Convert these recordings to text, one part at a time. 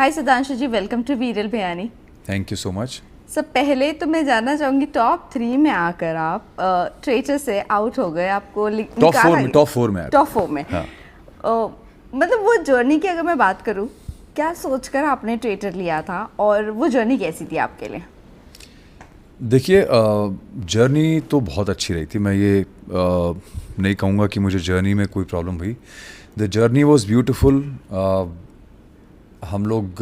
Hi Sudhanshu ji, welcome to वीरल बयानी। Thank you so much. सब पहले तो मैं जानना चाहूँगी, टॉप 3 में आकर आप ट्रेचर से आउट हो गए, आपको टॉप फोर में हाँ। मतलब वो जर्नी की अगर मैं बात करूँ, क्या सोचकर आपने ट्रेचर लिया था और वो जर्नी कैसी थी आपके लिए? देखिए, जर्नी तो बहुत अच्छी रही थी। मैं ये नहीं कहूँगा कि मुझे जर्नी में कोई प्रॉब्लम हुई। The journey was beautiful. हम लोग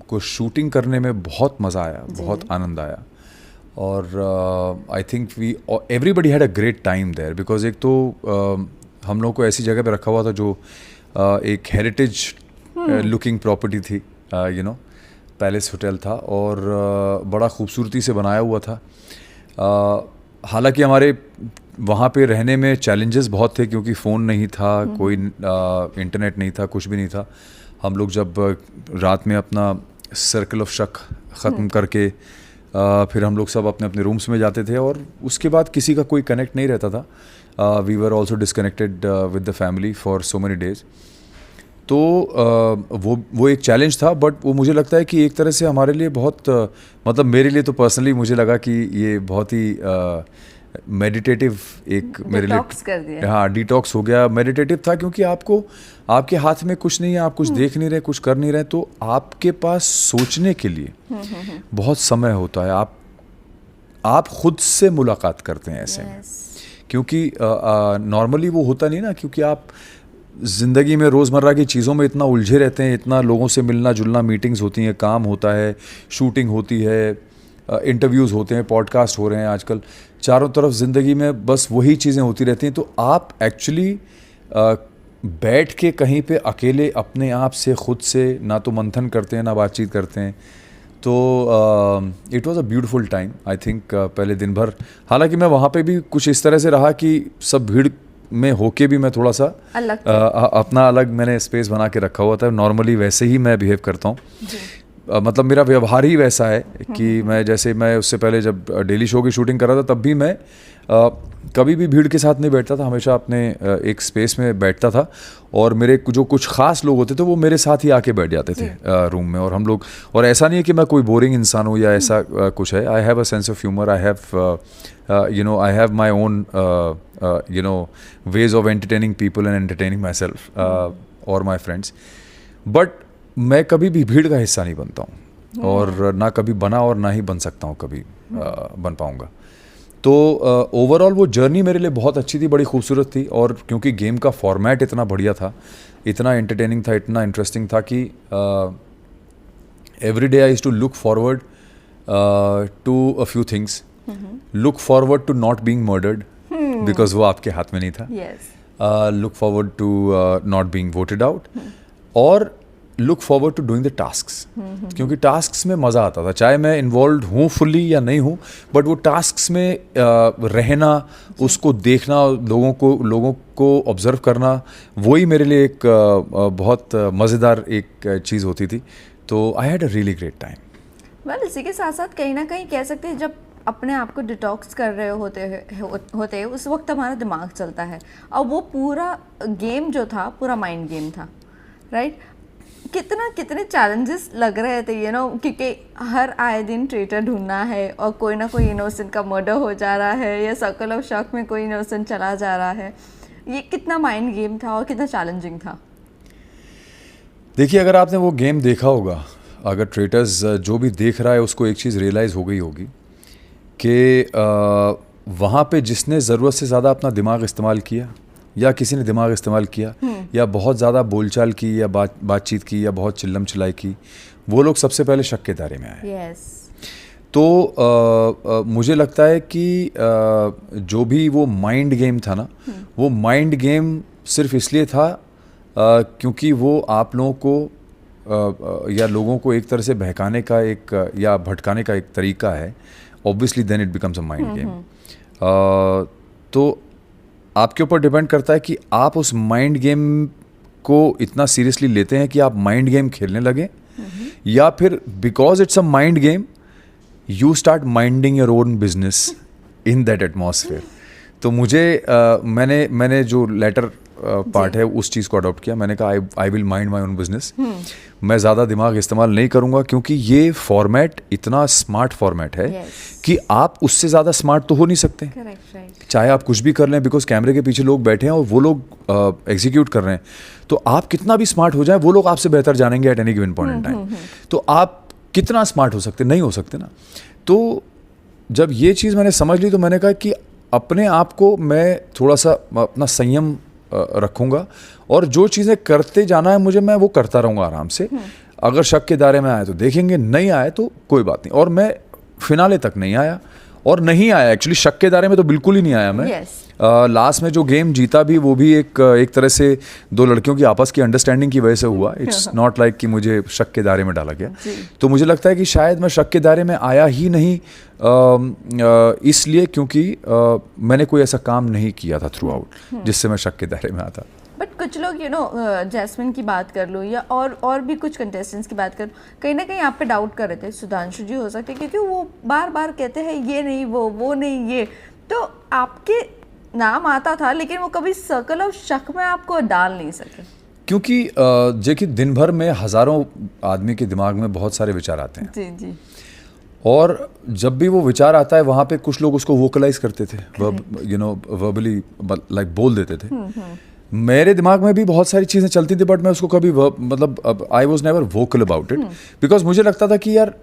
को शूटिंग करने में बहुत मज़ा आया, बहुत आनंद आया। और I think everybody had a great time there, because एक तो हम लोग को ऐसी जगह पे रखा हुआ था जो एक हेरिटेज लुकिंग प्रॉपर्टी थी, पैलेस होटल था, और बड़ा खूबसूरती से बनाया हुआ था। हालांकि हमारे वहाँ पे रहने में चैलेंजेस बहुत थे, क्योंकि फ़ोन नहीं था, कोई इंटरनेट नहीं था, कुछ भी नहीं था। हम लोग जब रात में अपना सर्कल ऑफ शक ख़त्म करके फिर हम लोग सब अपने अपने रूम्स में जाते थे, और उसके बाद किसी का कोई कनेक्ट नहीं रहता था। We were also disconnected with the family for so many days. तो वो एक चैलेंज था, बट वो मुझे लगता है कि एक तरह से हमारे लिए बहुत मतलब मेरे लिए तो पर्सनली मुझे लगा कि ये बहुत ही मेडिटेटिव एक मेरे लिए, हाँ, डिटॉक्स हो गया, मेडिटेटिव था। क्योंकि आपके हाथ में कुछ नहीं है, आप कुछ देख नहीं रहे, कुछ कर नहीं रहे, तो आपके पास सोचने के लिए बहुत समय होता है। आप खुद से मुलाकात करते हैं ऐसे में, क्योंकि नॉर्मली वो होता नहीं ना, क्योंकि आप ज़िंदगी में रोज़मर्रा की चीज़ों में इतना उलझे रहते हैं, इतना लोगों से मिलना जुलना, मीटिंग्स होती हैं, काम होता है, शूटिंग होती है, इंटरव्यूज़ होते हैं, पॉडकास्ट हो रहे हैं आजकल, चारों तरफ ज़िंदगी में बस वही चीज़ें होती रहती हैं। तो आप एक्चुअली बैठ के कहीं पे अकेले अपने आप से खुद से ना तो मंथन करते हैं, ना बातचीत करते हैं। तो it was a beautiful time. I think पहले दिन भर, हालांकि मैं वहाँ पे भी कुछ इस तरह से रहा कि सब भीड़ में होके भी मैं थोड़ा सा अपना अलग मैंने स्पेस बना के रखा हुआ था। नॉर्मली वैसे ही मैं बिहेव करता हूँ, मतलब मेरा व्यवहार ही वैसा है कि मैं उससे पहले जब डेली शो की शूटिंग कर रहा था, तब भी मैं कभी भी भीड़ के साथ नहीं बैठता था, हमेशा अपने एक स्पेस में बैठता था। और मेरे जो कुछ ख़ास लोग होते थे वो मेरे साथ ही आके बैठ जाते थे रूम में, और हम लोग, और ऐसा नहीं है कि मैं कोई बोरिंग इंसान हूँ या ऐसा कुछ है। I have a sense of humour, I have my own ways of entertaining people and entertaining myself or my friends. But मैं कभी भी भीड़ का हिस्सा नहीं बनता हूँ, और ना कभी बना और ना ही बन सकता हूँ, कभी बन पाऊँगा। तो ओवरऑल वो जर्नी मेरे लिए बहुत अच्छी थी, बड़ी खूबसूरत थी। और क्योंकि गेम का फॉर्मेट इतना बढ़िया था, इतना एंटरटेनिंग था, इतना इंटरेस्टिंग था कि every day I used to look forward to a few things. Look forward to not being murdered, because वो आपके हाथ में नहीं था। Look forward to not being voted out, और look forward to doing the tasks, क्योंकि tasks में मज़ा आता था। चाहे मैं इन्वॉल्व हूँ फुल्ली या नहीं हूँ, बट वो टास्क्स में रहना, उसको देखना, लोगों को ऑब्जर्व करना, वही मेरे लिए एक बहुत मज़ेदार एक चीज़ होती थी। तो आई had a really great time. Well, इसी के साथ साथ कहीं ना कहीं कह सकते हैं, जब अपने आप को डिटॉक्स कर रहे होते उस वक्त हमारा दिमाग चलता है, और वो पूरा गेम जो था पूरा माइंड गेम था, राइट? कितने चैलेंजेस लग रहे थे, क्योंकि हर आए दिन ट्रेटर ढूंढना है, और कोई ना कोई इनोसेंट का मर्डर हो जा रहा है, या सर्कल ऑफ शॉक में कोई इनोसेंट चला जा रहा है। ये कितना माइंड गेम था और कितना चैलेंजिंग था। देखिए, अगर आपने वो गेम देखा होगा, अगर ट्रेटर्स जो भी देख रहा है उसको एक चीज़ रियलाइज़ हो गई होगी कि वहाँ पे जिसने ज़रूरत से ज़्यादा अपना दिमाग इस्तेमाल किया, या किसी ने दिमाग इस्तेमाल किया, या बहुत ज़्यादा बोलचाल की, या बातचीत की, या बहुत चिल्लम चिल्लाई की, वो लोग सबसे पहले शक के दायरे में आए। तो मुझे लगता है कि जो भी वो माइंड गेम था ना, वो माइंड गेम सिर्फ इसलिए था क्योंकि वो आप लोगों को या लोगों को एक तरह से बहकाने का एक या भटकाने का एक तरीका है। Obviously then it becomes a mind game. तो आपके ऊपर डिपेंड करता है कि आप उस माइंड गेम को इतना सीरियसली लेते हैं कि आप माइंड गेम खेलने लगे, या फिर because it's a mind game you start minding your own business in that atmosphere. तो मुझे मैंने जो लेटर पार्ट है उस चीज़ को अडॉप्ट किया। मैंने कहा I will mind my own business, मैं ज़्यादा दिमाग इस्तेमाल नहीं करूँगा, क्योंकि ये फॉर्मेट इतना स्मार्ट फॉर्मेट है कि आप उससे ज़्यादा स्मार्ट तो हो नहीं सकते। चाहे आप कुछ भी कर लें, बिकॉज कैमरे के पीछे लोग बैठे हैं और वो लोग एग्जीक्यूट कर रहे हैं, तो आप कितना भी स्मार्ट हो जाए वो लोग आपसे बेहतर जानेंगे at any given point in time. तो आप कितना स्मार्ट हो सकते, नहीं हो सकते ना। तो जब ये चीज़ मैंने समझ ली तो मैंने कहा कि अपने आप को मैं थोड़ा सा अपना संयम रखूँगा और जो चीज़ें करते जाना है मुझे, मैं वो करता रहूँगा आराम से। अगर शक के दायरे में आए तो देखेंगे, नहीं आए तो कोई बात नहीं। और मैं फिनाले तक नहीं आया, और नहीं आया एक्चुअली, शक के दायरे में तो बिल्कुल ही नहीं आया मैं। लास्ट में जो गेम जीता भी वो भी एक तरह से दो लड़कियों की आपस की अंडरस्टैंडिंग की वजह से हुआ। इट्स नॉट लाइक कि मुझे शक के दायरे में डाला गया। तो मुझे लगता है कि शायद मैं शक के दायरे में आया ही नहीं इसलिए क्योंकि मैंने कोई ऐसा काम नहीं किया था थ्रू आउट जिससे मैं शक के दायरे में आता। बट कुछ लोग जैस्मिन की बात कर लो या और भी कुछ कंटेस्टेंट्स की बात कर लो, कहीं ना कहीं आप पे डाउट कर रहे थे, सुधांशु जी हो सकते, क्योंकि वो बार बार कहते हैं ये नहीं वो नहीं ये, तो आपके नाम आता था लेकिन वो कभी सर्कल ऑफ शक में आपको डाल नहीं सके। क्योंकि देखिए दिन भर में हज़ारों आदमी के दिमाग में बहुत सारे विचार आते हैं। जी जी। और जब भी वो विचार आता है वहाँ पे कुछ लोग उसको वोकलाइज करते थे, वर्बली लाइक बोल देते थे। मेरे दिमाग में भी बहुत सारी चीज़ें चलती थी, बट मैं उसको कभी मतलब I was never vocal about it, because मुझे लगता था कि यार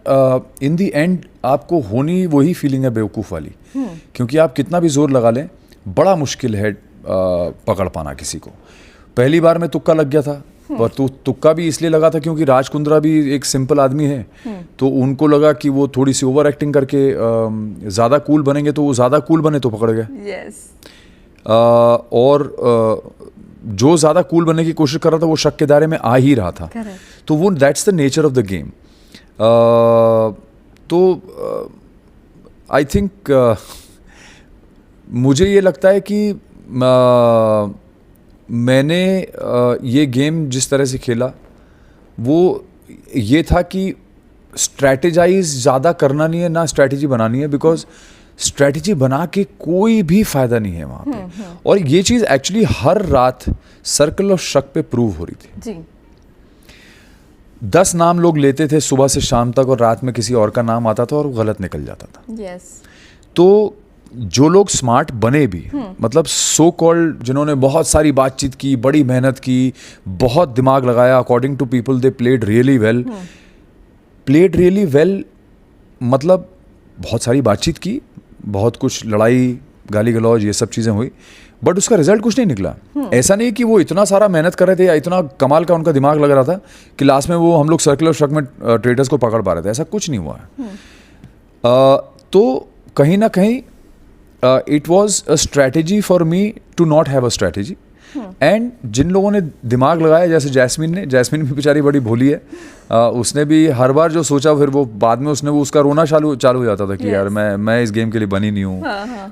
इन दी एंड आपको होनी वही फीलिंग है बेवकूफ़ वाली। क्योंकि आप कितना भी जोर लगा लें, बड़ा मुश्किल है पकड़ पाना किसी को। पहली बार में तुक्का लग गया था, पर तुक्का भी इसलिए लगा था क्योंकि राज कुंद्रा भी एक सिंपल आदमी है, तो उनको लगा कि वो थोड़ी सी ओवर एक्टिंग करके ज़्यादा कूल बनेंगे, तो वो ज़्यादा कूल बने तो पकड़ गए। और जो ज़्यादा कूल बनने की कोशिश कर रहा था वो शक के दायरे में आ ही रहा था। तो वो that's the nature of the game. तो आई थिंक मुझे ये लगता है कि मैंने ये गेम जिस तरह से खेला वो ये था कि स्ट्रैटेजाइज ज़्यादा करना नहीं है, ना स्ट्रैटेजी बनानी है, बिकॉज स्ट्रैटेजी बना के कोई भी फ़ायदा नहीं है वहाँ पे। और ये चीज़ एक्चुअली हर रात सर्कल ऑफ शक पे प्रूव हो रही थी जी। 10 नाम लोग लेते थे सुबह से शाम तक, और रात में किसी और का नाम आता था और वो गलत निकल जाता था। तो जो लोग स्मार्ट बने भी, मतलब सो कॉल्ड जिन्होंने बहुत सारी बातचीत की, बड़ी मेहनत की, बहुत दिमाग लगाया, according to people they played really well, मतलब बहुत सारी बातचीत की, बहुत कुछ लड़ाई गाली गलौज ये सब चीज़ें हुई, बट उसका रिजल्ट कुछ नहीं निकला। ऐसा नहीं कि वो इतना सारा मेहनत कर रहे थे या इतना कमाल का उनका दिमाग लग रहा था कि लास्ट में वो हम लोग सर्कल ऑफ शक में ट्रेडर्स को पकड़ पा रहे थे, ऐसा कुछ नहीं हुआ है। तो कहीं ना कहीं it was a strategy for me to not have a strategy. And जिन लोगों ने दिमाग लगाया, जैसे जैस्मिन भी बेचारी बड़ी भोली है, उसने भी हर बार जो सोचा फिर वो बाद में उसका रोना चालू हो जाता था कि यार मैं इस गेम के लिए बनी नहीं हूँ,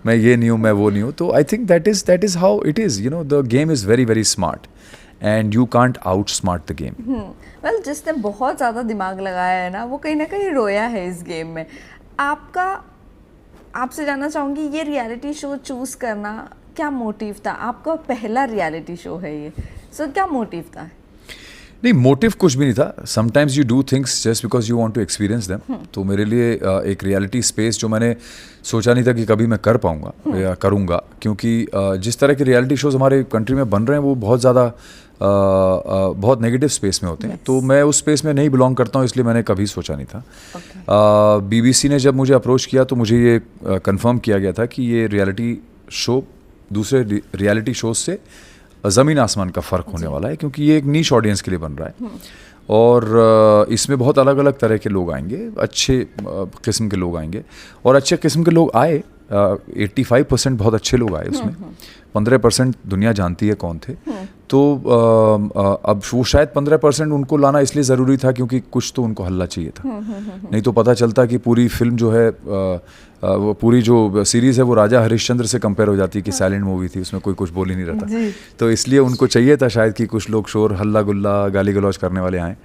मैं ये नहीं हूँ, मैं वो नहीं हूँ। तो I think that is how it is, the game is very very smart and you can't out smart the game. Well, जिसने बहुत ज़्यादा दिमाग लगाया है ना, वो कहीं ना कहीं रोया है इस गेम में। आपसे जानना चाहूँगी, ये रियलिटी शो चूज़ करना क्या मोटिव था? आपका पहला रियलिटी शो है ये, सो क्या मोटिव था? नहीं, मोटिव कुछ भी नहीं था। Sometimes you do things just because you want to experience them. तो मेरे लिए एक रियलिटी स्पेस जो मैंने सोचा नहीं था कि कभी मैं कर पाऊंगा या करूंगा, क्योंकि जिस तरह के रियलिटी शोज हमारे कंट्री में बन रहे हैं वो बहुत ज़्यादा बहुत नेगेटिव स्पेस में होते हैं। तो मैं उस स्पेस में नहीं बिलोंग करता हूँ, इसलिए मैंने कभी सोचा नहीं था। BBC ने जब मुझे अप्रोच किया तो मुझे ये कंफर्म किया गया था कि ये रियलिटी शो दूसरे रियलिटी शोज से ज़मीन आसमान का फ़र्क होने वाला है, क्योंकि ये एक नीश ऑडियंस के लिए बन रहा है। और इसमें बहुत अलग अलग तरह के लोग आएंगे, अच्छे किस्म के लोग आएंगे, और अच्छे किस्म के लोग आए। 85% बहुत अच्छे लोग आए उसमें, 15% दुनिया जानती है कौन थे। तो अब वो शायद 15% उनको लाना इसलिए ज़रूरी था क्योंकि कुछ तो उनको हल्ला चाहिए था। नहीं तो पता चलता कि पूरी फिल्म जो है वो पूरी जो सीरीज़ है वो राजा हरिश्चंद्र से कंपेयर हो जाती है कि साइलेंट मूवी थी, उसमें कोई कुछ बोल ही नहीं रहा था। तो इसलिए उनको चाहिए था शायद कि कुछ लोग शोर हल्ला गुल्ला गाली गलौज करने वाले आएँ,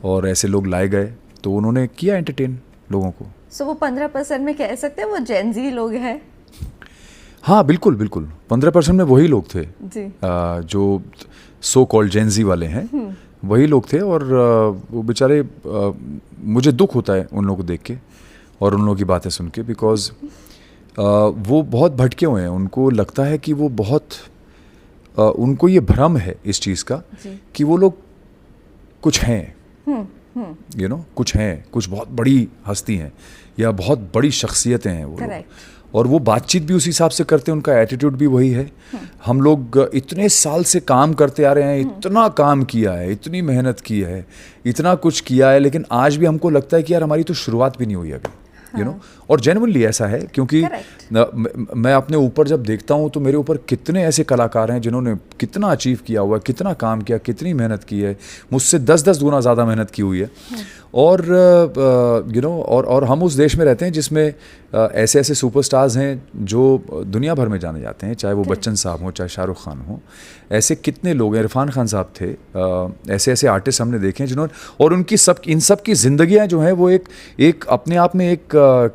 और ऐसे लोग लाए गए तो उन्होंने किया एंटरटेन लोगों को। सो वो 15% में कह सकते हैं वो जेन ज़ी लोग हैं। हाँ बिल्कुल बिल्कुल 15% में वही लोग थे जी। जो सो कॉल्ड जेंजी वाले हैं, वही लोग थे। और वो बेचारे, मुझे दुख होता है उन लोगों को देख के और उन लोगों की बातें सुन के, बिकॉज वो बहुत भटके हुए हैं। उनको लगता है कि वो बहुत उनको ये भ्रम है इस चीज़ का जी। कि वो लोग कुछ हैं, यू नो, कुछ हैं, कुछ बहुत बड़ी हस्ती हैं या बहुत बड़ी शख्सियतें हैं वो लोग। Correct. और वो बातचीत भी उस हिसाब से करते हैं, उनका एटीट्यूड भी वही है। हम लोग इतने साल से काम करते आ रहे हैं, इतना काम किया है, इतनी मेहनत की है, इतना कुछ किया है, लेकिन आज भी हमको लगता है कि यार हमारी तो शुरुआत भी नहीं हुई अभी, यू नो। और जेन्युइनली ऐसा है, क्योंकि मैं अपने ऊपर जब देखता हूँ तो मेरे ऊपर कितने ऐसे कलाकार हैं जिन्होंने कितना अचीव किया हुआ है, कितना काम किया, कितनी मेहनत की है, मुझसे 10-10 गुना ज़्यादा मेहनत की हुई है। और यू नो, और हम उस देश में रहते हैं जिसमें ऐसे ऐसे सुपरस्टार्स हैं जो दुनिया भर में जाने जाते हैं, चाहे वो बच्चन साहब हों, चाहे शाहरुख खान हो। ऐसे कितने लोग हैं, इरफान खान साहब थे, ऐसे ऐसे आर्टिस्ट हमने देखे हैं जिन्होंने, और उनकी इन सब की ज़िंदगियाँ जो हैं वो एक अपने आप में एक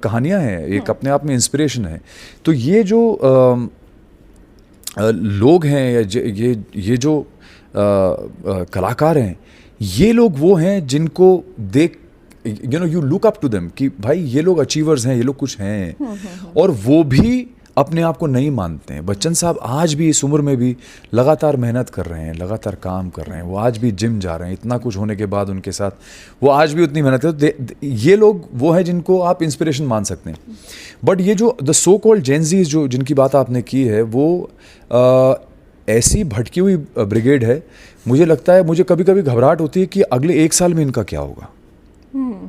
कहानियाँ हैं, एक अपने आप में इंस्पिरेशन है। तो ये जो लोग हैं, या ये जो कलाकार हैं, ये लोग वो हैं जिनको देख, you know, you look up to them कि भाई ये लोग अचीवर्स हैं, ये लोग कुछ हैं। और वो भी अपने आप को नहीं मानते हैं। बच्चन साहब आज भी इस उम्र में भी लगातार मेहनत कर रहे हैं, लगातार काम कर रहे हैं, वो आज भी जिम जा रहे हैं, इतना कुछ होने के बाद उनके साथ वो आज भी उतनी मेहनत करते। ये लोग वो हैं जिनको आप इंस्पिरेशन मान सकते हैं। बट ये जो द सो कॉल्ड जेंजीज जो जिनकी बात आपने की है, वो ऐसी भटकी हुई ब्रिगेड है। मुझे लगता है, मुझे कभी कभी घबराहट होती है कि अगले 1 साल में इनका क्या होगा,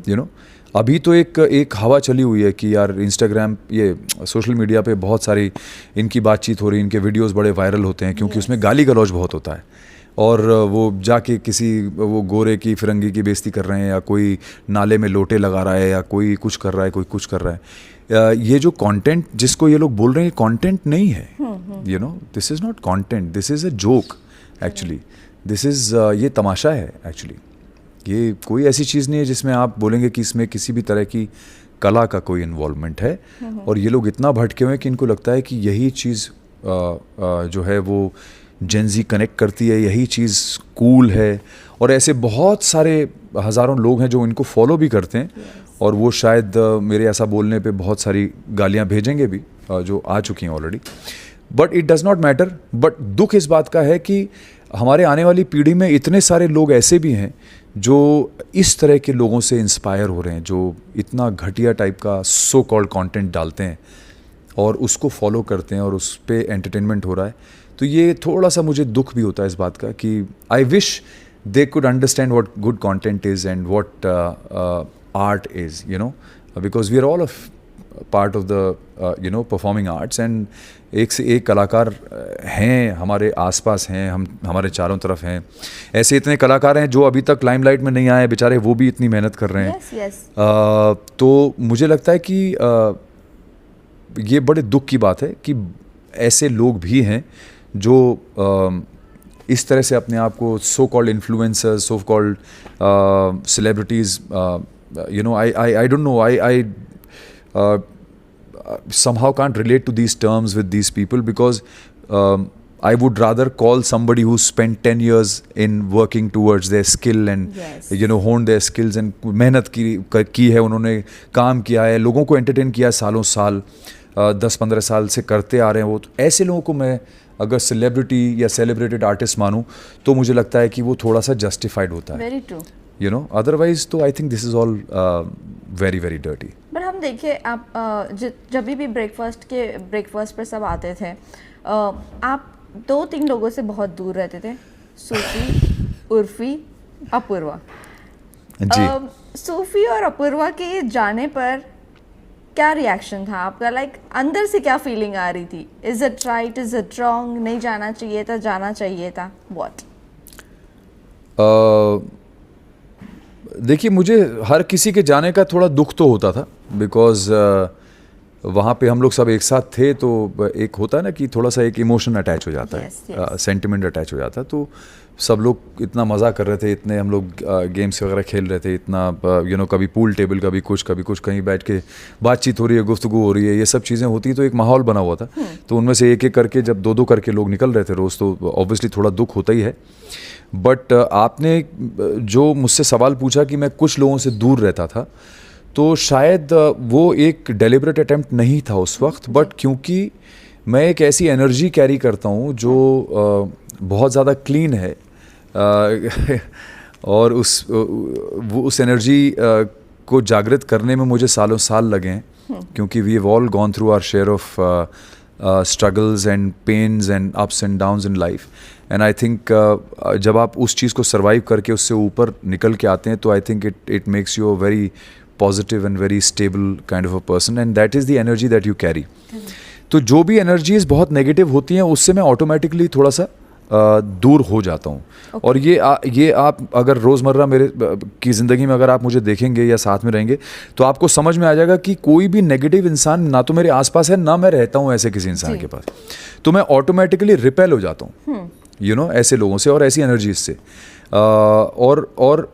यू नो। अभी तो एक हवा चली हुई है कि यार इंस्टाग्राम, ये सोशल मीडिया पे बहुत सारी इनकी बातचीत हो रही है, इनके वीडियोस बड़े वायरल होते हैं क्योंकि उसमें गाली गलौज बहुत होता है। और वो जाके किसी वो गोरे की फिरंगी की बेइज्जती कर रहे हैं, या कोई नाले में लोटे लगा रहा है, या कोई कुछ कर रहा है, कोई कुछ कर रहा है। ये जो कंटेंट जिसको ये लोग बोल रहे हैं, कंटेंट नहीं है, you know. This is not content, this is a joke actually. This is ये तमाशा है एक्चुअली। ये कोई ऐसी चीज़ नहीं है जिसमें आप बोलेंगे कि इसमें किसी भी तरह की कला का कोई इन्वॉल्वमेंट है। और ये लोग इतना भटके हुए हैं कि इनको लगता है कि यही चीज़ जो है वो जेंजी कनेक्ट करती है, यही चीज़ कूल है। और ऐसे बहुत सारे हज़ारों लोग हैं जो इनको फॉलो भी करते हैं। और वो शायद मेरे ऐसा बोलने पे बहुत सारी गालियाँ भेजेंगे भी, जो आ चुकी हैं already. But it does not matter. But दुख इस बात का है कि हमारे आने वाली पीढ़ी में इतने सारे लोग ऐसे भी हैं जो इस तरह के लोगों से इंस्पायर हो रहे हैं, जो इतना घटिया टाइप का सो कॉल्ड कंटेंट डालते हैं और उसको फॉलो करते हैं और उस पर एंटरटेनमेंट हो रहा है। तो ये थोड़ा सा मुझे दुख भी होता है इस बात का कि I wish they could understand what good content is and what art is, you know, because we are all part of the you know performing arts. एंड एक से एक कलाकार हैं हमारे आसपास हैं, हमारे चारों तरफ हैं। ऐसे इतने कलाकार हैं जो अभी तक लाइमलाइट में नहीं आए, बेचारे वो भी इतनी मेहनत कर रहे हैं। yes. तो मुझे लगता है कि ये बड़े दुख की बात है कि ऐसे लोग भी हैं जो इस तरह से अपने आप को so called influencers, so called celebrities, you know, I don't know, I somehow can't relate to these terms with these people because I would rather call somebody who spent 10 years in working towards their skill and Yes. you know honed their skills and मेहनत की है, उन्होंने काम किया है, लोगों को entertain किया है सालों साल, 10-15 साल से करते आ रहे हैं वो। तो ऐसे लोगों को मैं अगर सेलिब्रिटी या सेलिब्रेटेड आर्टिस्ट मानूं तो मुझे लगता है कि वो थोड़ा सा जस्टिफाइड होता है, very true. You know. Otherwise तो I think this is all very very dirty. But हम देखिए, आप जब भी ब्रेकफास्ट पर सब आते थे, आप 2-3 लोगों से बहुत दूर रहते थे, सूफी, उर्फी, अपूर्वा जी। सूफी और अपूर्वा के जाने पर क्या रिएक्शन था आपका? लाइक अंदर से क्या फीलिंग आ रही थी? Is it right, is it wrong, नहीं जाना चाहिए था, जाना चाहिए था, व्हाट? देखिए, मुझे हर किसी के जाने का थोड़ा दुख तो होता था, बिकॉज वहाँ पे हम लोग सब एक साथ थे, तो एक होता है ना कि थोड़ा सा एक इमोशन अटैच हो जाता है, सेंटिमेंट अटैच हो जाता है। तो सब लोग इतना मज़ा कर रहे थे, इतने हम लोग गेम्स वगैरह खेल रहे थे, इतना कभी पूल टेबल, कभी कुछ कहीं बैठ के बातचीत हो रही है, गुफ्तगू हो रही है, ये सब चीज़ें होती, तो एक माहौल बना हुआ था। तो उनमें से एक एक करके जब दो करके लोग निकल रहे थे रोज़, तो ऑब्वियसली थोड़ा दुख होता ही है। बट आपने जो मुझसे सवाल पूछा कि मैं कुछ लोगों से दूर रहता था, तो शायद वो एक डेलिब्रेट अटेम्प्ट नहीं था उस वक्त, बट क्योंकि मैं एक ऐसी एनर्जी कैरी करता हूँ जो बहुत ज़्यादा क्लीन है, और उस एनर्जी को जागृत करने में मुझे सालों साल लगे हैं, क्योंकि we have all gone through our share of struggles and pains and ups and downs in life. And I think जब आप उस चीज़ को सर्वाइव करके उससे ऊपर निकल के आते हैं, तो I think it makes you a very positive and very stable kind of a person, and that is the energy that you carry. तो जो भी एनर्जीज बहुत नेगेटिव होती हैं, उससे मैं ऑटोमेटिकली थोड़ा सा दूर हो जाता हूँ। Okay. और ये आप अगर रोज़मर्रा मेरे की ज़िंदगी में अगर आप मुझे देखेंगे या साथ में रहेंगे, तो आपको समझ में आ जाएगा कि कोई भी नेगेटिव इंसान ना तो मेरे आसपास है, ना मैं रहता हूँ ऐसे किसी इंसान के पास। तो मैं ऑटोमेटिकली रिपेल हो जाता हूँ ऐसे लोगों से और ऐसी एनर्जीज से। और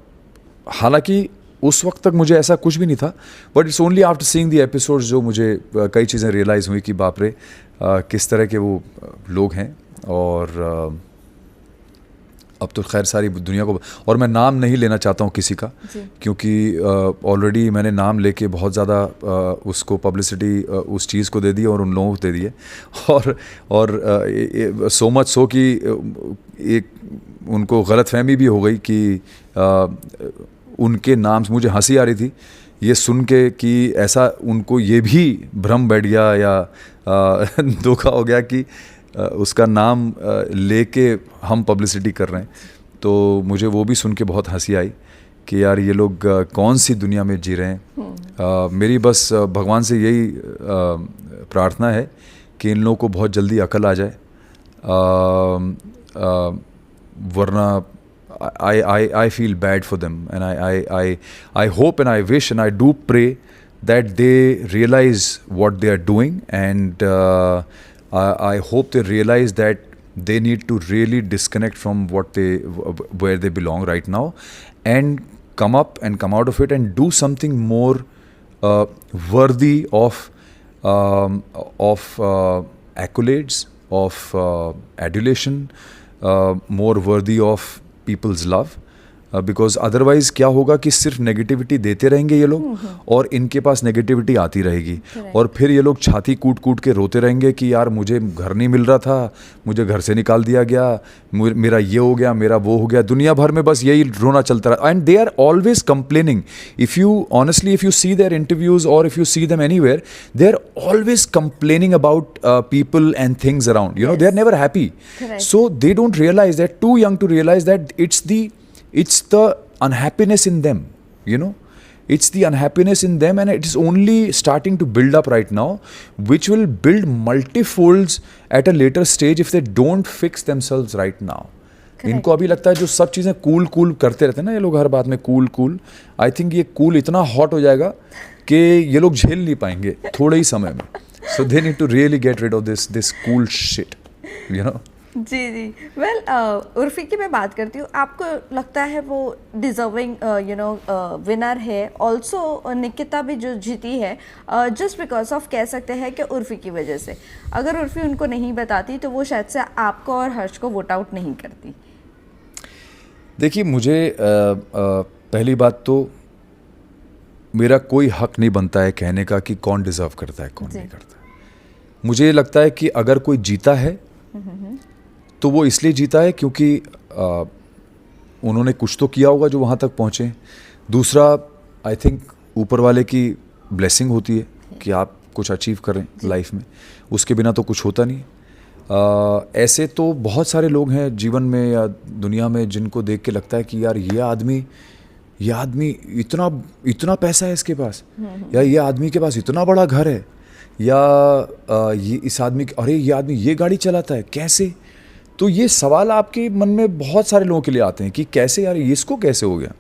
हालांकि उस वक्त तक मुझे ऐसा कुछ भी नहीं था, but it's only after seeing the episodes जो मुझे कई चीज़ें रियलाइज़ हुई कि बाप रे किस तरह के वो लोग हैं। और अब तो खैर सारी दुनिया को, और मैं नाम नहीं लेना चाहता हूँ किसी का, क्योंकि ऑलरेडी मैंने नाम लेके बहुत ज़्यादा उसको पब्लिसिटी उस चीज़ को दे दी और उन लोगों को दे दी है, और सो मच सो कि एक उनको गलतफहमी भी हो गई कि उनके नाम से मुझे हंसी आ रही थी ये सुन के कि ऐसा उनको ये भी भ्रम बैठ गया या धोखा हो गया कि उसका नाम लेके हम पब्लिसिटी कर रहे हैं। तो मुझे वो भी सुन के बहुत हंसी आई कि यार ये लोग कौन सी दुनिया में जी रहे हैं। मेरी बस भगवान से यही प्रार्थना है कि इन लोगों को बहुत जल्दी अकल आ जाए, वरना I feel bad for them, and I hope and I wish and I do pray that they realize what they are doing, and I hope they realize that they need to really disconnect from where they belong right now, and come up and come out of it and do something more worthy of accolades, of adulation, more worthy of people's love, because otherwise क्या होगा कि सिर्फ negativity देते रहेंगे ये लोग, और इनके पास नेगेटिविटी आती रहेगी, और फिर ये लोग छाती कूट कूट के रोते रहेंगे कि यार मुझे घर नहीं मिल रहा था, मुझे घर से निकाल दिया गया, मेरा ये हो गया, मेरा वो हो गया, दुनिया भर में बस यही रोना चलता रहा। And they are always complaining. If you see their interviews और if you see them anywhere, they are always complaining about people and things around, they are never happy. So they don't realize, they are too young to realize that it's the unhappiness in them, it's the unhappiness in them, and it is only starting to build up right now, which will build multifolds at a later stage if they don't fix themselves right now. इनको अभी लगता है जो सब चीज़ें cool करते रहते हैं ना ये लोग, हर बात में कूल, आई थिंक ये कूल इतना हॉट हो जाएगा कि ये लोग झेल नहीं पाएंगे थोड़े ही समय में। So they need to really get rid of this cool shit, जी। वेल उर्फी की मैं बात करती हूँ, आपको लगता है वो डिज़र्विंग विनर है? ऑल्सो निकिता भी जो जीती है जस्ट बिकॉज ऑफ कह सकते हैं कि उर्फी की वजह से। अगर उर्फी उनको नहीं बताती तो वो शायद से आपको और हर्ष को वोट आउट नहीं करती। देखिए मुझे पहली बात तो मेरा कोई हक नहीं बनता है कहने का कि कौन डिज़र्व करता है कौन नहीं करता। मुझे लगता है कि अगर कोई जीता है तो वो इसलिए जीता है क्योंकि उन्होंने कुछ तो किया होगा जो वहाँ तक पहुँचे। दूसरा आई थिंक ऊपर वाले की ब्लेसिंग होती है कि आप कुछ अचीव करें लाइफ में, उसके बिना तो कुछ होता नहीं। ऐसे तो बहुत सारे लोग हैं जीवन में या दुनिया में जिनको देख के लगता है कि यार ये आदमी इतना पैसा है इसके पास, या ये आदमी के पास इतना बड़ा घर है, या ये इस आदमी अरे ये आदमी ये गाड़ी चलाता है कैसे। तो ये सवाल आपके मन में बहुत सारे लोगों के लिए आते हैं कि कैसे यार इसको कैसे हो गया।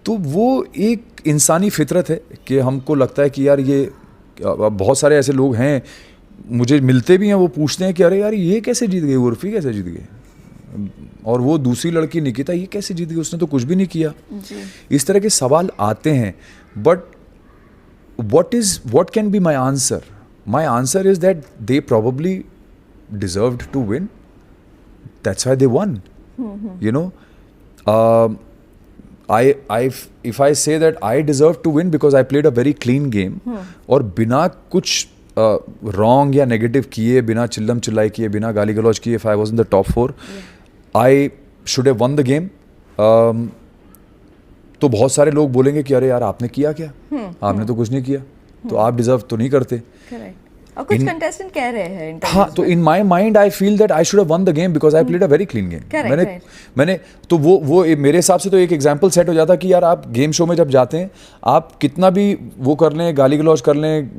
तो वो एक इंसानी फितरत है कि हमको लगता है कि यार ये बहुत सारे ऐसे लोग हैं, मुझे मिलते भी हैं, वो पूछते हैं कि अरे यार ये कैसे जीत गई, उर्फी कैसे जीत गई, और वो दूसरी लड़की निकिता ये कैसे जीत गई, उसने तो कुछ भी नहीं किया जी। इस तरह के सवाल आते हैं. But what can be my answer? My answer is that they probably deserved to win. That's why they won. You know, if I say that I deserve to win because I played a very clean game, और बिना कुछ wrong या negative किए, बिना चिल्लम चिल्लाई किए, बिना गाली गलौज किए, if I was in the top 4, I should have won the game. तो बहुत सारे लोग बोलेंगे कि अरे यार आपने किया क्या, आपने तो कुछ नहीं किया, तो आप डिजर्व तो नहीं करते. करेक्ट. और कुछ कंटेस्टेंट कह रहे हैं हाँ, तो in my mind I feel that I should have won the game because I played a very clean game. मैंने तो वो मेरे हिसाब से तो एक एग्जांपल सेट हो जाता कि यार आप गेम शो में जब जाते हैं, आप कितना भी वो कर लें, गाली गलौज कर लें,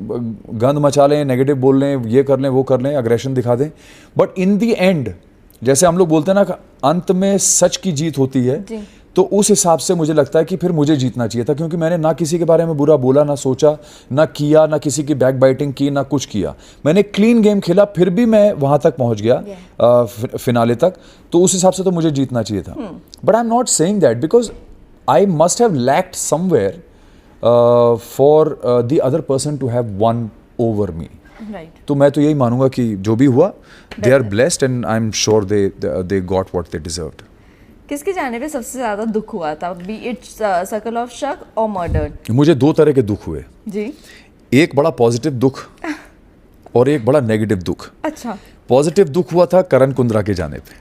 गंद मचा लें, नेगेटिव बोल लें, ये कर लें, वो कर लें, अग्रेशन दिखा दें, बट इन दी एंड जैसे हम लोग बोलते हैं ना, अंत में सच की जीत होती है. तो उस हिसाब से मुझे लगता है कि फिर मुझे जीतना चाहिए था, क्योंकि मैंने ना किसी के बारे में बुरा बोला, ना सोचा, ना किया, ना किसी की बैक बाइटिंग की, ना कुछ किया. मैंने क्लीन गेम खेला, फिर भी मैं वहां तक पहुंच गया फिनाले तक, तो उस हिसाब से तो मुझे जीतना चाहिए था. But I am not saying that because I must have lacked somewhere for the other person to have won over me. तो मैं तो यही मानूंगा कि जो भी हुआ, they are blessed and I am sure they got what they deserved. किसके जाने पे सबसे ज्यादा दुख हुआ था, बी इट सर्कल ऑफ शक और मर्डर? मुझे दो तरह के दुख हुए जी. एक बड़ा पॉजिटिव दुख और एक बड़ा नेगेटिव दुख. अच्छा. पॉजिटिव दुख हुआ था करण कुंद्रा के जाने पे.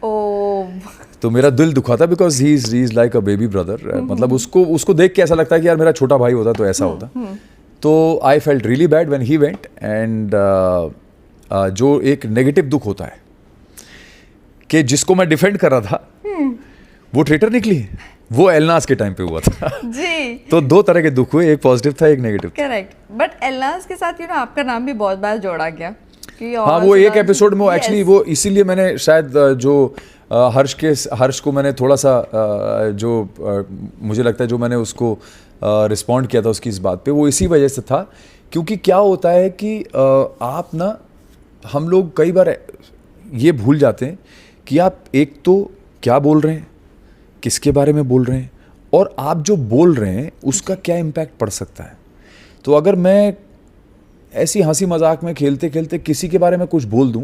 तो मेरा दिल दुखा था because he is like a baby brother. मतलब उसको देख के ऐसा लगता है कि यार मेरा छोटा भाई होता तो ऐसा होता. तो I felt really bad when he went. And जो एक नेगेटिव दुख होता है कि जिसको मैं डिफेंड कर रहा था वो ट्रेटर निकली, वो एलनाज के टाइम पे हुआ था. जी. तो दो तरह के दुख हुए, एक पॉजिटिव था, एक नेगेटिव. करेक्ट. बट एलनाज के साथ आपका नाम भी बहुत बार जोड़ा गया कि हाँ, वो एक एपिसोड में एक्चुअली वो इसीलिए मैंने शायद जो हर्ष को मैंने थोड़ा सा जो मुझे लगता है जो मैंने उसको रिस्पॉन्ड किया था उसकी इस बात पे, वो इसी वजह से था. क्योंकि क्या होता है कि आप ना, हम लोग कई बार ये भूल जाते हैं कि आप एक तो क्या बोल रहे हैं, किसके बारे में बोल रहे हैं, और आप जो बोल रहे हैं उसका क्या इम्पैक्ट पड़ सकता है. तो अगर मैं ऐसी हंसी मजाक में खेलते खेलते किसी के बारे में कुछ बोल दूं,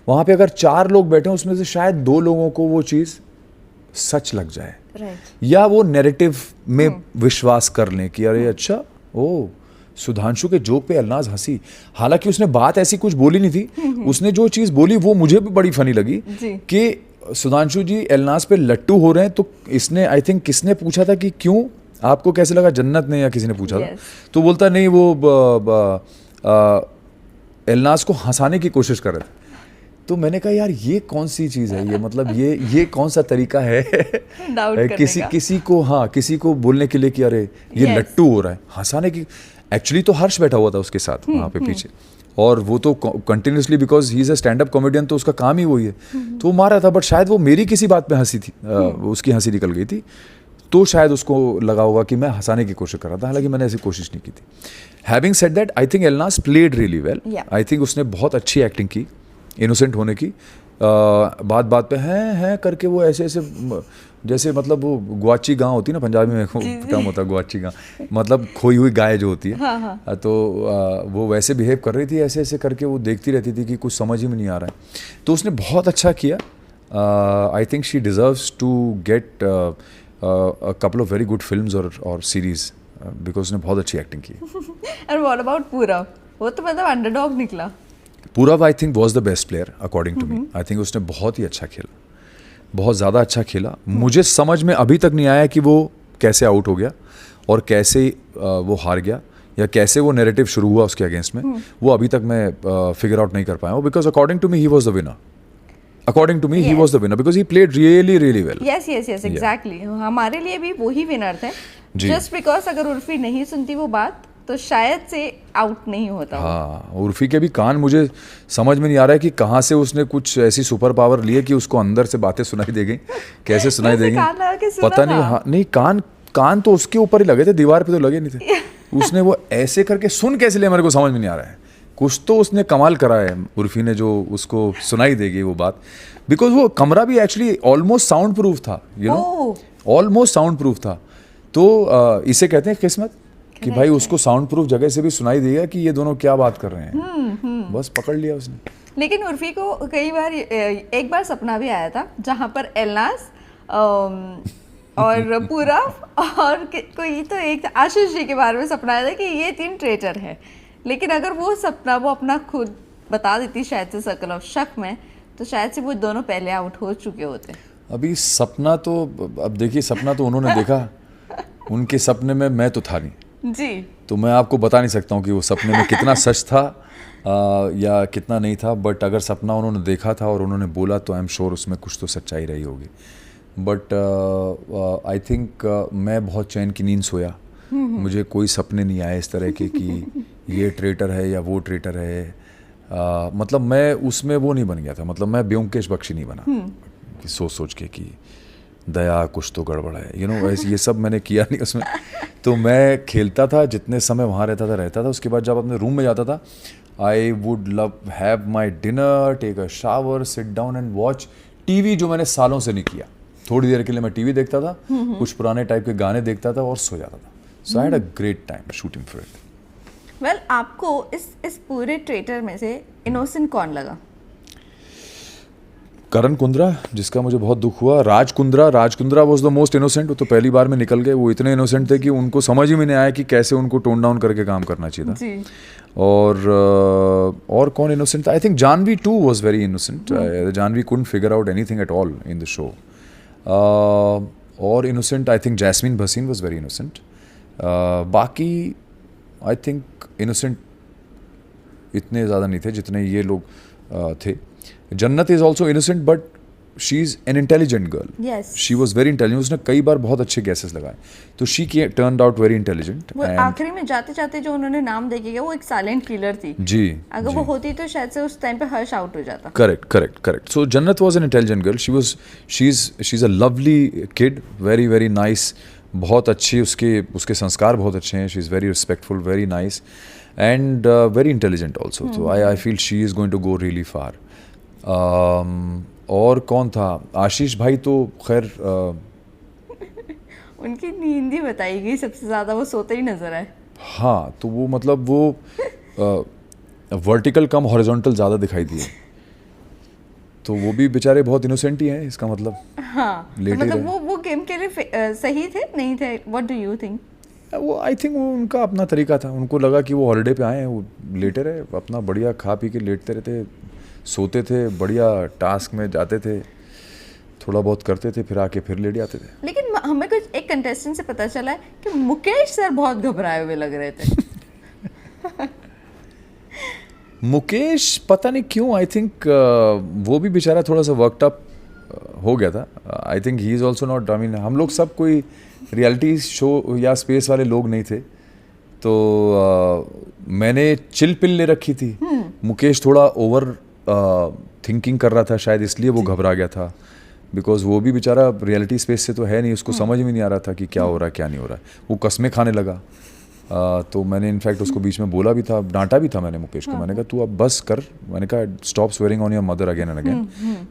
वहाँ पे अगर 4 लोग बैठे हैं उसमें से शायद 2 लोगों को वो चीज़ सच लग जाए. या वो नैरेटिव में विश्वास कर लें कि अरे अच्छा, ओ सुधांशु के जोक पे अलनाज हंसी. हालांकि उसने बात ऐसी कुछ बोली नहीं थी, उसने जो चीज़ बोली वो मुझे भी बड़ी फनी लगी कि सुधांशु जी एलनाज पे लट्टू हो रहे हैं. तो इसने आई थिंक किसने पूछा था कि क्यों, आपको कैसे लगा, जन्नत ने या किसी ने पूछा था. तो बोलता नहीं, वो एलनाज को हंसाने की कोशिश कर रहे थे. तो मैंने कहा यार ये कौन सी चीज़ है, ये मतलब ये कौन सा तरीका है किसी को बोलने के लिए कि अरे ये लट्टू हो रहा है, हंसाने की. एक्चुअली तो हर्ष बैठा हुआ था उसके साथ वहाँ पे पीछे, और वो तो continuously because he is a stand up comedian, तो उसका काम ही वही है. तो वो मार रहा था, बट शायद वो मेरी किसी बात पे हंसी थी, उसकी हंसी निकल गई थी, तो शायद उसको लगा होगा कि मैं हंसाने की कोशिश कर रहा था. हालांकि मैंने ऐसी कोशिश नहीं की थी. Having said that, I think एलनाज played really well. I think उसने बहुत अच्छी एक्टिंग की, इनोसेंट होने की. बात पे हैं करके वो ऐसे जैसे मतलब वो गुआची गां होती है ना, पंजाबी में टर्म होता है गुआची गां, मतलब खोई हुई गाय जो होती है. तो वो वैसे बिहेव कर रही थी, ऐसे करके वो देखती रहती थी कि कुछ समझ ही में नहीं आ रहा है. तो उसने बहुत अच्छा किया. I think she deserves to get a couple of very good films और सीरीज बिकॉज उसने बहुत अच्छी एक्टिंग की. And what about Purav? वो तो मतलब अंडरडॉग निकला. Purav I think was the best player according to me. I think उसने बहुत ही अच्छा खेला, बहुत ज़्यादा अच्छा खेला. मुझे समझ में अभी तक नहीं आया कि वो कैसे आउट हो गया और कैसे वो हार गया, या कैसे वो नैरेटिव शुरू हुआ उसके अगेंस्ट में. वो अभी तक मैं फिगर आउट नहीं कर पाया हूँ, because according to me he was the winner. According to me, he was the winner because he played really, really well. Yes, exactly. हमारे लिए भी वही विनर थे. Just because अगर उर्फी नहीं सुनती वो बात, तो शायद से आउट नहीं होता. हाँ, उर्फी के भी कान मुझे समझ में नहीं आ रहा है कि कहाँ से उसने कुछ ऐसी सुपर पावर ली है कि उसको अंदर से बातें सुनाई दे गई. कैसे सुनाई दे गई पता नहीं. हाँ, नहीं, कान तो उसके ऊपर ही लगे थे, दीवार पे तो लगे नहीं थे. उसने वो ऐसे करके सुन कैसे लिया मेरे को समझ में नहीं आ रहा है। कुछ तो उसने कमाल करा है उर्फी ने जो उसको सुनाई देगी वो बात, बिकॉज वो कमरा भी एक्चुअली ऑलमोस्ट साउंड प्रूफ था, you know, almost sound proof था। तो इसे कहते हैं किस्मत कि भाई उसको साउंड प्रूफ जगह से भी सुनाई देगा कि ये दोनों क्या बात कर रहे हैं। बस पकड़ लिया उसने। लेकिन उर्फी को कई बार एक बार सपना भी आया था जहाँ पर एलनाज और पूरा और कोई तो एक आशीष जी के बारे में सपना आया था कि ये 3 ट्रेटर है। लेकिन अगर वो सपना वो अपना खुद बता देती शायद से सर्कल ऑफ शक में, तो शायद से वो दोनों पहले आउट हो चुके होते। अभी सपना तो, अब देखिए सपना तो उन्होंने देखा, उनके सपने में मैं तो था नहीं जी, तो मैं आपको बता नहीं सकता हूँ कि वो सपने में कितना सच था या कितना नहीं था। बट अगर सपना उन्होंने देखा था और उन्होंने बोला तो आई एम श्योर उसमें कुछ तो सच्चाई रही होगी। बट आई थिंक मैं बहुत चैन की नींद सोया, मुझे कोई सपने नहीं आए इस तरह के कि ये ट्रेटर है या वो ट्रेटर है। मतलब मैं उसमें वो नहीं बन गया था, मतलब मैं ब्योमकेश बख्शी नहीं बना कि सोच सोच के कि दया कुछ तो गड़बड़ है, यू नो, ये सब मैंने किया नहीं उसमें। तो मैं खेलता था, जितने समय वहाँ रहता था। उसके बाद जब अपने रूम में जाता था, I would love have my dinner, take a shower, sit down and watch TV, जो मैंने सालों से नहीं किया। थोड़ी देर के लिए मैं टीवी देखता था, कुछ पुराने टाइप के गाने देखता था और सो जाता था। So I had a great time shooting for it. Well, आपको इस पूरे ट्रेटर में से इनोसेंट कौन लगा? करण कुंद्रा, जिसका मुझे बहुत दुख हुआ। Raj Kundra was the most innocent. वो तो पहली बार में निकल गए। वो इतने इनोसेंट थे कि उनको समझ ही में नहीं आया कि कैसे उनको टोन डाउन करके काम करना चाहिए था जी। और कौन इनोसेंट था? I think Janhvi too was very innocent. Janhvi couldn't figure out anything at all in the show. और innocent I think Jasmin Bhasin was very innocent. बाकी आई थिंक इनोसेंट इतने ज़्यादा नहीं थे जितने ये लोग थे। जन्नत is also innocent but she is an intelligent girl. Yes. She was very intelligent. उसने कई बार बहुत अच्छे गैसेस लगाए, तो she turned out very intelligent. वो आखिरी में जाते जाते जो उन्होंने नाम देके गया, वो एक साइलेंट किलर थी। जी, अगर वो होती तो शायद से उस टाइम पे हर्ष आउट हो जाता। Correct. So Jannat was an intelligent girl. She is a lovely kid, very very nice. बहुत अच्छी उसके संस्कार बहुत अच्छे हैं। She is very respectful, very nice and very intelligent also. तो I feel she is going to go really far. और कौन था? आशीष भाई तो खैर उनकी नींद ही बताई गई सबसे ज़्यादा, वो सोते ही नजर आए। हाँ, तो वो मतलब वो वर्टिकल कम हॉरिजॉन्टल ज़्यादा दिखाई दिए। तो वो भी बेचारे बहुत इनोसेंट ही हैं, इसका मतलब। हाँ, तो लेटे मतलब रहे। वो गेम के लिए सही थे नहीं थे? What do you think? वो आई थिंक वो उनका अपना तरीका था। उनको लगा कि वो हॉलिडे पे आए हैं, वो लेटे रहे अपना, बढ़िया खा पी के लेटते रहते, सोते थे, बढ़िया टास्क में जाते थे, थोड़ा बहुत करते थे, फिर आके फिर लेट जाते थे। लेकिन हमें कुछ एक कंटेस्टेंट से पता चला है कि मुकेश सर बहुत घबराए हुए लग रहे थे। मुकेश पता नहीं क्यों, आई थिंक वो भी बेचारा थोड़ा सा वर्कड अप हो गया था। I think he is also not, I mean हम लोग सब कोई रियलिटी शो या स्पेस वाले लोग नहीं थे, तो मैंने चिल पिल ले रखी थी। मुकेश थोड़ा ओवर थिंकिंग कर रहा था शायद, इसलिए वो घबरा गया था। बिकॉज वो भी बेचारा रियलिटी स्पेस से तो है नहीं, उसको समझ में नहीं आ रहा था कि क्या हो रहा है क्या नहीं हो रहा है। वो कसमें खाने लगा। तो मैंने इनफैक्ट उसको बीच में बोला भी था, डांटा भी था मैंने मुकेश को। मैंने कहा तू अब बस कर, मैंने कहा stop swearing on your mother again and again,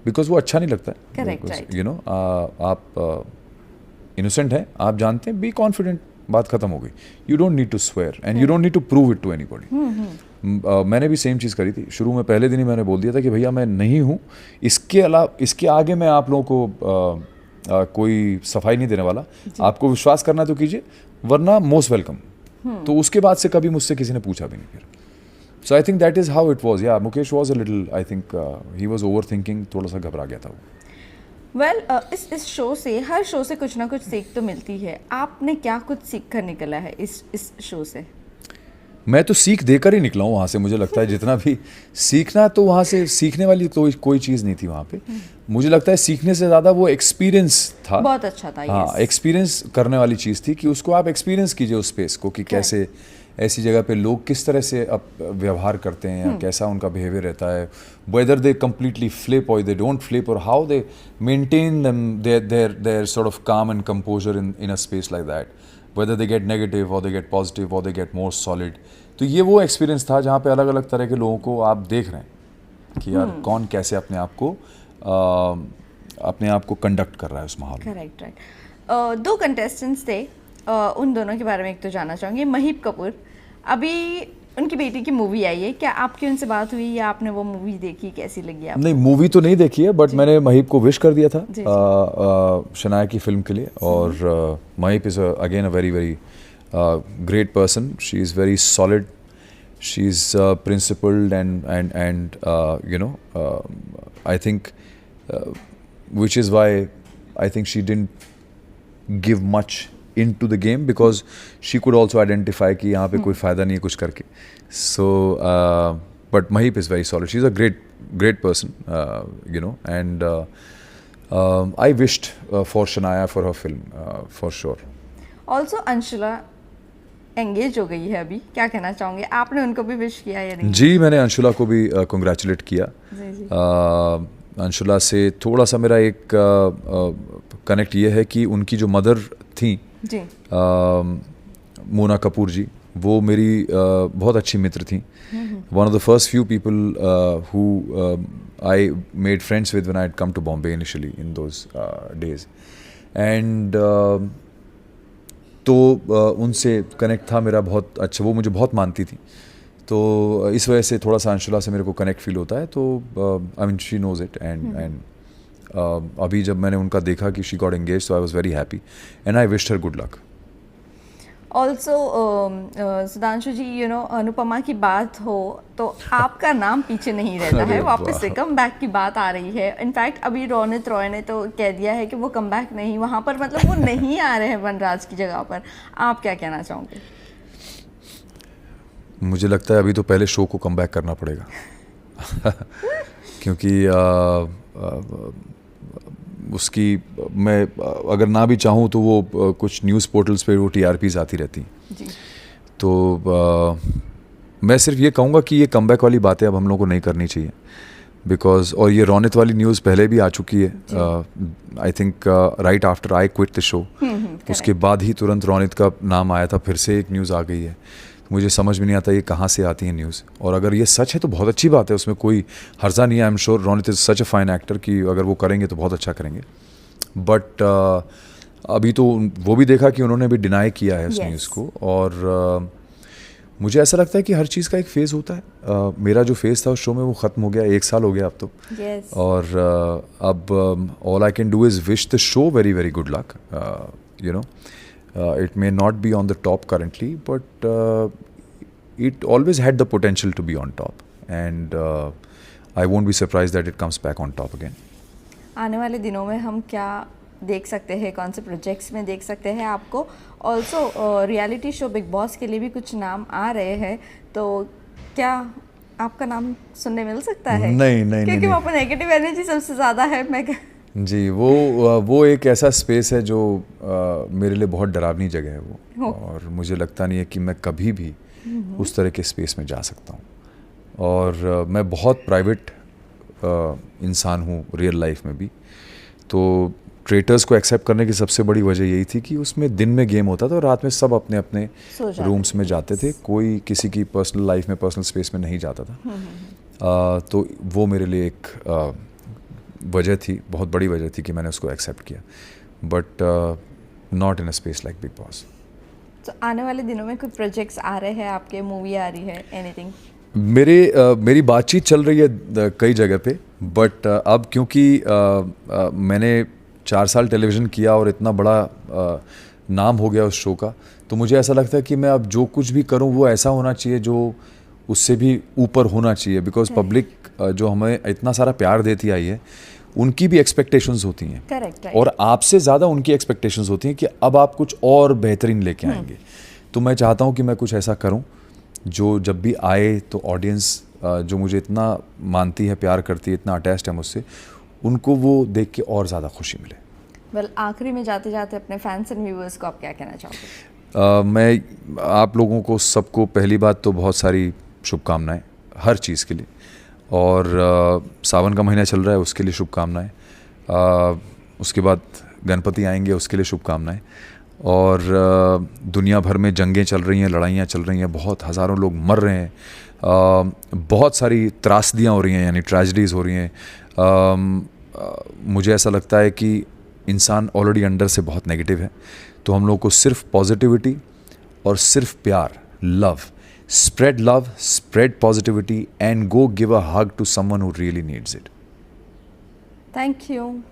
because वो अच्छा नहीं लगता है। यू नो, आप इनोसेंट हैं, आप जानते हैं, बी कॉन्फिडेंट, बात खत्म हो गई। You don't need to swear and you don't need to prove it to anybody. मैंने भी सेम चीज़ करी थी शुरू में, पहले दिन ही मैंने बोल दिया था कि भैया मैं नहीं हूँ, इसके अलावा इसके आगे मैं आप लोगों को कोई सफाई नहीं देने वाला। आपको विश्वास करना तो कीजिए, वरना मोस्ट वेलकम। तो उसके बाद से कभी मुझसे किसी ने पूछा भी नहीं फिर। So I think that is how it was. या Mukesh was a little, I think he was over thinking, थोड़ा सा घबरा गया था वो। वेल, इस शो से, हर शो से कुछ ना कुछ सीख तो मिलती है। आपने क्या कुछ सीख कर निकला है इस शो से? मैं तो सीख देकर ही निकला हूँ वहाँ से। मुझे लगता है जितना भी सीखना, तो वहाँ से सीखने वाली तो कोई चीज़ नहीं थी वहाँ पे। मुझे लगता है सीखने से ज़्यादा वो एक्सपीरियंस था। बहुत अच्छा था। हाँ, एक्सपीरियंस करने वाली चीज़ थी कि उसको आप एक्सपीरियंस कीजिए उस स्पेस को, कि कैसे ऐसी जगह पे लोग किस तरह से अब व्यवहार करते हैं, या कैसा उनका बिहेवियर रहता है, वेदर दे कम्प्लीटली फ्लिप और दे डोंट फ्लिप, और how they maintain their sort of calm and composure in a space like that. whether they get negative or they get positive or they get more solid. तो ये वो experience था जहाँ पे अलग अलग तरह के लोगों को आप देख रहे हैं कि यार कौन कैसे अपने आप को कंडक्ट कर रहा है उस माहौल में. Correct, right. 2 कंटेस्टेंट्स थे, उन दोनों के बारे में एक तो जानना चाहूँगी. महीप कपूर, अभी उनकी बेटी की मूवी आई है, क्या आपकी उनसे बात हुई या आपने वो मूवी देखी, कैसी लगी आपको? नहीं, मूवी तो नहीं देखी है, बट मैंने महीप को विश कर दिया था शनाया की फिल्म के लिए. और Mahip is again a very very great person. She is very solid. She is principled and you know, I think which is why I think she didn't give much into the game because she could also identify कि यहाँ पे कोई फ़ायदा नहीं है कुछ करके. So but Mahip is very solid. She's a great person, you know, and I wished for Shanaya for her film for sure. Also Anshula engage हो गई है अभी, क्या कहना चाहोगे? आपने उनको भी विश किया या नहीं? जी, मैंने अंशुला को भी कंग्रेचुलेट किया. जी. अंशुला से थोड़ा सा मेरा एक कनेक्ट ये है कि उनकी जो मदर थी जी, मोना कपूर जी, वो मेरी बहुत अच्छी मित्र थी. One of the first few people who I made friends with when I had come to Bombay initially in those days. And तो उनसे कनेक्ट था मेरा बहुत अच्छा. वो मुझे बहुत मानती थी, तो इस वजह से थोड़ा सा अंशुला से मेरे को कनेक्ट फील होता है. तो I mean she knows it and अभी जब मैंने उनका देखा कि शी गॉट एंगेज, तो I was very happy and I wished her good luck. Also Sudhanshu ji, you know, Anupama की बात हो तो आपका नाम पीछे नहीं रहता है. वापस से कम बैक की बात आ रही है. इनफैक्ट अभी रोनित रॉय ने तो कह दिया है कि वो कम बैक नहीं, वहाँ पर मतलब वो नहीं आ रहे हैं वनराज की जगह पर. आप क्या कहना चाहोगे? मुझे लगता है अभी तो पहले शो को कम बैक करना पड़ेगा क्योंकि उसकी मैं अगर ना भी चाहूँ तो वो कुछ न्यूज़ पोर्टल्स पे वो TRPs आती रहती हैं. तो मैं सिर्फ ये कहूँगा कि ये कमबैक वाली बातें अब हम लोगों को नहीं करनी चाहिए बिकॉज, और ये रोनित वाली न्यूज़ पहले भी आ चुकी है. I think right after I quit the show, उसके बाद ही तुरंत रोनित का नाम आया था. फिर से एक न्यूज़ आ गई है. मुझे समझ में नहीं आता ये कहाँ से आती है न्यूज़. और अगर ये सच है तो बहुत अच्छी बात है, उसमें कोई हर्जा नहीं है. आई am sure Ronit is such a fine actor कि अगर वो करेंगे तो बहुत अच्छा करेंगे. बट अभी तो वो भी देखा कि उन्होंने भी डिनाई किया है उस न्यूज़ को. और मुझे ऐसा लगता है कि हर चीज़ का एक फ़ेज़ होता है. मेरा जो फेज़ था उस शो में वो ख़त्म हो गया. 1 साल हो गया अब तो. और अब all I can do is wish the show very very good luck. You know, it may not be on the top currently, but it always had the potential to be on top, and I won't be surprised that it comes back on top again. आने वाले दिनों में हम क्या देख सकते हैं, कौन से प्रोजेक्ट्स में देख सकते हैं आपको? Also reality show big boss के लिए भी कुछ नाम आ रहे हैं, तो क्या आपका नाम सुनने मिल सकता है? नहीं, क्योंकि वहाँ पर नेगेटिव एनर्जी सबसे ज़्यादा है. मैं जी, वो एक ऐसा स्पेस है जो मेरे लिए बहुत डरावनी जगह है वो. और मुझे लगता नहीं है कि मैं कभी भी उस तरह के स्पेस में जा सकता हूँ. और मैं बहुत प्राइवेट इंसान हूँ रियल लाइफ में भी. तो ट्रेटर्स को एक्सेप्ट करने की सबसे बड़ी वजह यही थी कि उसमें दिन में गेम होता था और रात में सब अपने अपने रूम्स में जाते थे. कोई किसी की पर्सनल लाइफ में, पर्सनल स्पेस में नहीं जाता था. तो वो मेरे लिए एक वजह थी, बहुत बड़ी वजह थी कि मैंने उसको एक्सेप्ट किया. But not in a space like big boss. तो आने वाले दिनों में कोई प्रोजेक्ट्स आ रहे हैं आपके, मूवी आ रही है, एनीथिंग? मेरी बातचीत चल रही है कई जगह पे. बट अब क्योंकि मैंने 4 साल टेलीविज़न किया और इतना बड़ा नाम हो गया उस शो का, तो मुझे ऐसा लगता है कि मैं अब जो कुछ भी करूं वो ऐसा होना चाहिए जो उससे भी ऊपर होना चाहिए. बिकॉज पब्लिक जो हमें इतना सारा प्यार देती आई है, उनकी भी एक्सपेक्टेशंस होती हैं. Correct. और आपसे ज़्यादा उनकी एक्सपेक्टेशंस होती हैं कि अब आप कुछ और बेहतरीन लेके आएंगे. तो मैं चाहता हूँ कि मैं कुछ ऐसा करूँ जो जब भी आए तो ऑडियंस जो मुझे इतना मानती है, प्यार करती है, इतना अटैच्ड है मुझसे, उनको वो देख के और ज़्यादा खुशी मिले. वेल, आखिरी में जाते जाते अपने फैंस एंड व्यूअर्स को आप क्या कहना चाहोगे? मैं आप लोगों को सबको पहली बात तो बहुत सारी शुभकामनाएं हर चीज़ के लिए. और सावन का महीना चल रहा है, उसके लिए शुभकामनाएं. उसके बाद गणपति आएंगे, उसके लिए शुभकामनाएं. और दुनिया भर में जंगें चल रही हैं, लड़ाइयाँ चल रही हैं, बहुत हज़ारों लोग मर रहे हैं, बहुत सारी त्रासदियाँ हो रही हैं, यानी ट्रेजेडीज़ हो रही हैं। मुझे ऐसा लगता है कि इंसान ऑलरेडी अंडर से बहुत नेगेटिव है, तो हम लोग को सिर्फ पॉजिटिविटी और सिर्फ प्यार, love, spread positivity and go give a hug to someone who really needs it. Thank you.